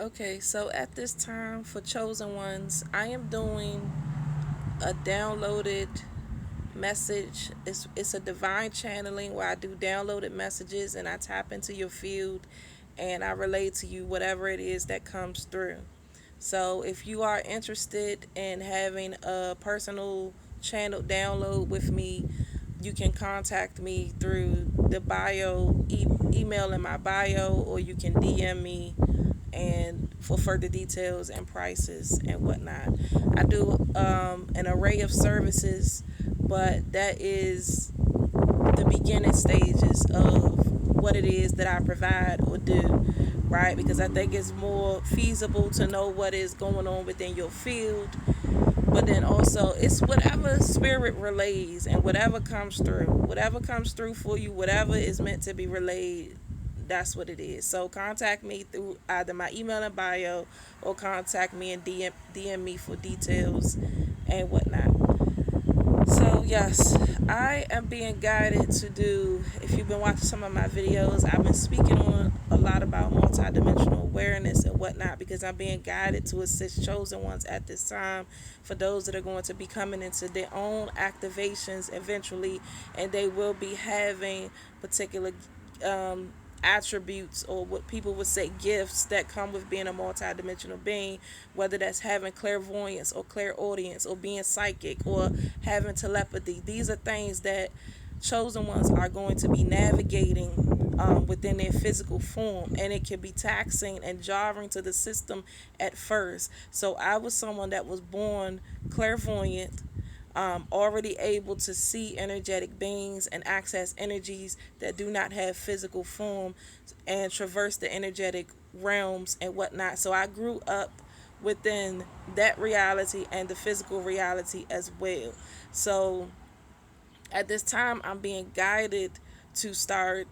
Okay, so at this time for chosen ones, I am doing a downloaded message. It's a divine channeling where I do downloaded messages and I tap into your field and I relate to you whatever it is that comes through. So if you are interested in having a personal channel download with me, you can contact me through the email in my bio, or you can DM me and for further details and prices and whatnot. I do an array of services, but that is the beginning stages of what it is that I provide or do, right? Because I think it's more feasible to know what is going on within your field, but then also it's whatever spirit relays and whatever comes through for you, whatever is meant to be relayed, that's what it is. So contact me through either my email and bio, or contact me and DM me for details and whatnot. So yes, I am being guided to do. If you've been watching some of my videos, I've been speaking on a lot about multidimensional awareness and whatnot, because I'm being guided to assist chosen ones at this time, for those that are going to be coming into their own activations eventually, and they will be having particular um, attributes, or what people would say gifts, that come with being a multidimensional being, whether that's having clairvoyance or clairaudience or being psychic or having telepathy. These are things that chosen ones are going to be navigating within their physical form, and it can be taxing and jarring to the system at first. So I was someone that was born clairvoyant, already able to see energetic beings and access energies that do not have physical form, and traverse the energetic realms and whatnot. So I grew up within that reality and the physical reality as well. So at this time, I'm being guided to start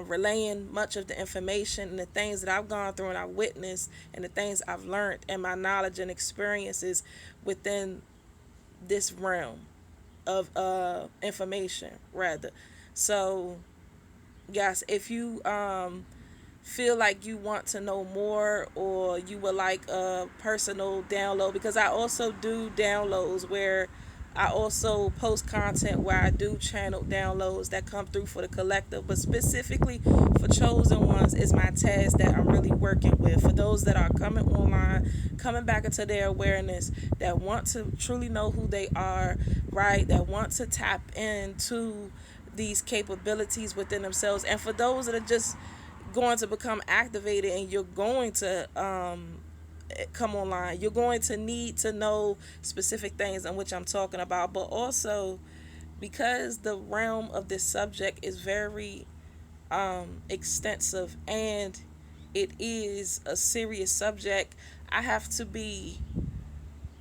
relaying much of the information and the things that I've gone through and I've witnessed, and the things I've learned and my knowledge and experiences within this realm of information, rather. So yes, if you feel like you want to know more, or you would like a personal download, because I also do downloads where I also post content where I do channel downloads that come through for the collective, but specifically for chosen ones is my task that I'm really working with. For those that are coming online, coming back into their awareness, that want to truly know who they are, right? That want to tap into these capabilities within themselves, and for those that are just going to become activated, and you're going to come online, you're going to need to know specific things in which I'm talking about. But also, because the realm of this subject is very extensive, and it is a serious subject, I have to be,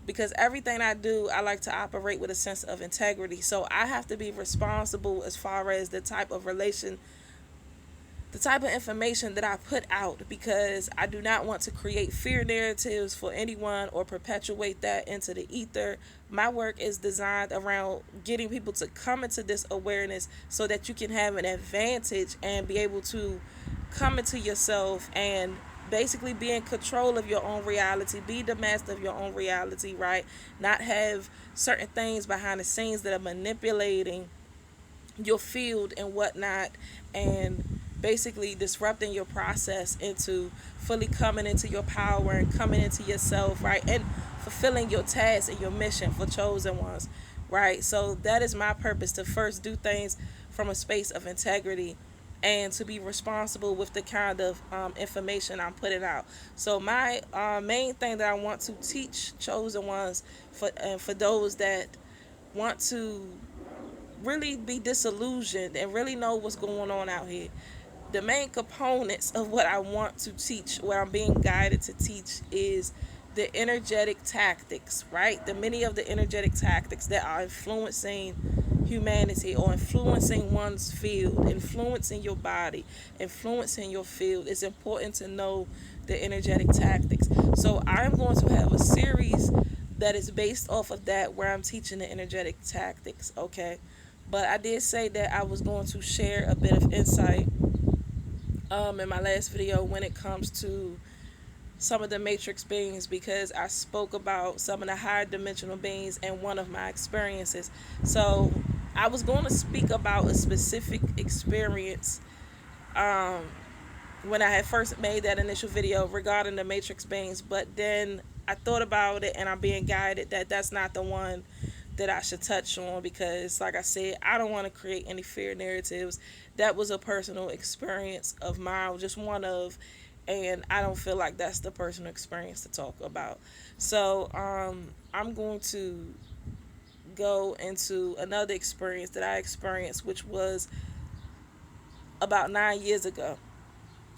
because everything I do, I like to operate with a sense of integrity. So I have to be responsible as far as the type of information that I put out, because I do not want to create fear narratives for anyone or perpetuate that into the ether. My work is designed around getting people to come into this awareness so that you can have an advantage and be able to come into yourself and basically be in control of your own reality, be the master of your own reality, right? Not have certain things behind the scenes that are manipulating your field and whatnot, and basically disrupting your process into fully coming into your power and coming into yourself, right? And fulfilling your task and your mission for chosen ones, right? So that is my purpose, to first do things from a space of integrity, and to be responsible with the kind of information I'm putting out. So my main thing that I want to teach chosen ones, for those that want to really be disillusioned and really know what's going on out here. The main components of what I want to teach, what I'm being guided to teach, is the energetic tactics, right? The many of the energetic tactics that are influencing humanity, or influencing one's field, influencing your body, influencing your field. It's important to know the energetic tactics. So I'm going to have a series that is based off of that, where I'm teaching the energetic tactics, okay? But I did say that I was going to share a bit of insight in my last video when it comes to some of the matrix beings because I spoke about some of the higher dimensional beings and one of my experiences. So I was going to speak about a specific experience when I had first made that initial video regarding the matrix beings, but then I thought about it and I'm being guided that that's not the one that I should touch on because, like I said, I don't want to create any fear narratives. That was a personal experience of mine, just one of, and I don't feel like that's the personal experience to talk about. So, I'm going to go into another experience that I experienced, which was about 9 years ago.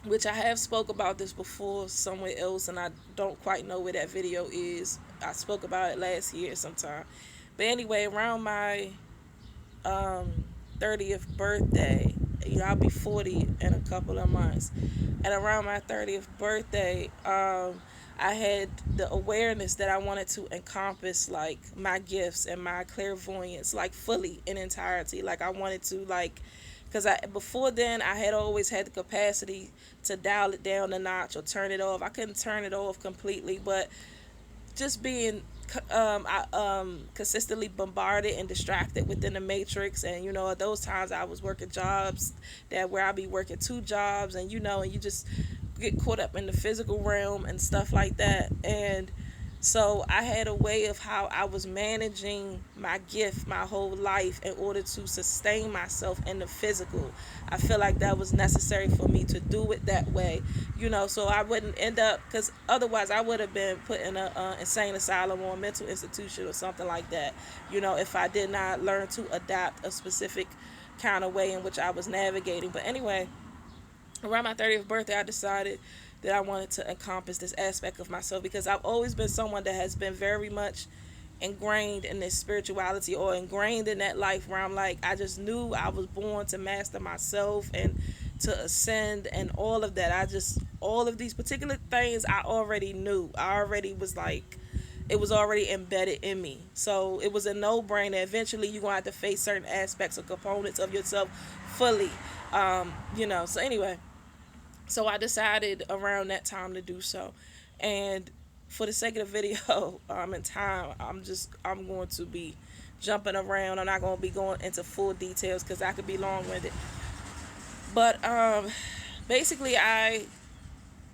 Which I have spoke about this before somewhere else, and I don't quite know where that video is. I spoke about it last year sometime. But anyway, around my um, 30th birthday, I'll be 40 in a couple of months. And around my 30th birthday, I had the awareness that I wanted to encompass like my gifts and my clairvoyance like fully in entirety. Like I wanted to like because I before then I had always had the capacity to dial it down a notch or turn it off. I couldn't turn it off completely, but just being consistently bombarded and distracted within the matrix, and at those times I was working jobs that where I'd be working two jobs, and and you just get caught up in the physical realm and stuff like that. And so I had a way of how I was managing my gift my whole life in order to sustain myself in the physical. I feel like that was necessary for me to do it that way, so I wouldn't end up, because otherwise I would have been put in a insane asylum or a mental institution or something like that, if I did not learn to adapt a specific kind of way in which I was navigating. But anyway, around my 30th birthday, I decided that I wanted to encompass this aspect of myself because I've always been someone that has been very much ingrained in this spirituality or ingrained in that life where I'm like, I just knew I was born to master myself and to ascend and all of that. All of these particular things I already knew. I already was like, it was already embedded in me. So it was a no brainer. Eventually, you're going to have to face certain aspects or components of yourself fully. So anyway, so I decided around that time to do so. And for the sake of the video, in time, I'm going to be jumping around. I'm not going to be going into full details because I could be long winded. But basically,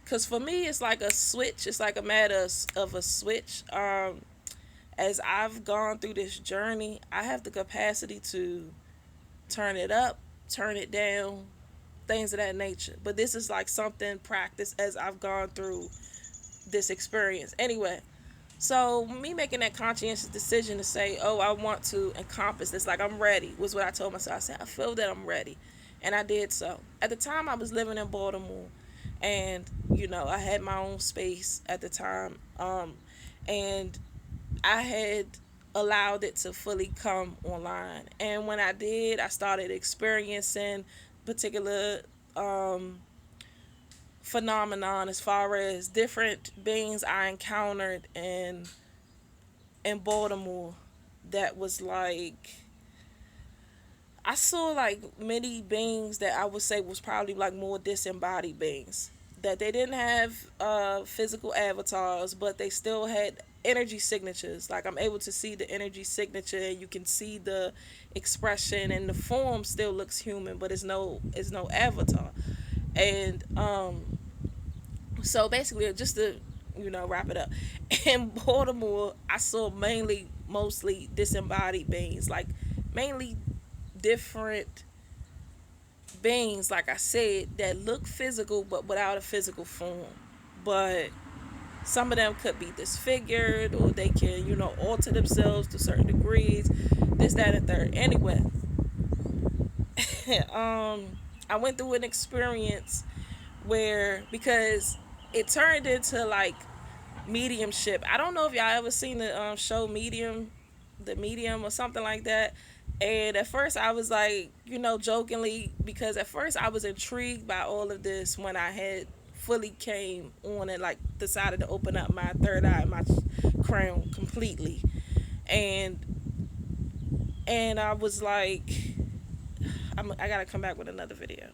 because for me, it's like a switch. It's like a matter of a switch. As I've gone through this journey, I have the capacity to turn it up, turn it down, things of that nature. But this is like something practiced as I've gone through this experience. Anyway, so me making that conscientious decision to say, oh, I want to encompass this, like I'm ready, was what I told myself. I said, I feel that I'm ready. And I did so. At the time, I was living in Baltimore. And, I had my own space at the time. And I had allowed it to fully come online. And when I did, I started experiencing particular phenomenon as far as different beings I encountered in Baltimore that was like, I saw like many beings that I would say was probably like more disembodied beings, that they didn't have physical avatars, but they still had energy signatures. Like I'm able to see the energy signature, and you can see the expression, and the form still looks human, but it's no avatar. And so basically, just to wrap it up, in Baltimore, I saw mostly disembodied beings, like mainly different beings, like I said, that look physical but without a physical form. But some of them could be disfigured, or they can, alter themselves to certain degrees, this, that, and third. Anyway, I went through an experience where, because it turned into like mediumship. I don't know if y'all ever seen the show The Medium, or something like that. And at first I was like, jokingly, because at first I was intrigued by all of this when I had fully came on and like decided to open up my third eye, my crown completely. And I was like, I gotta come back with another video.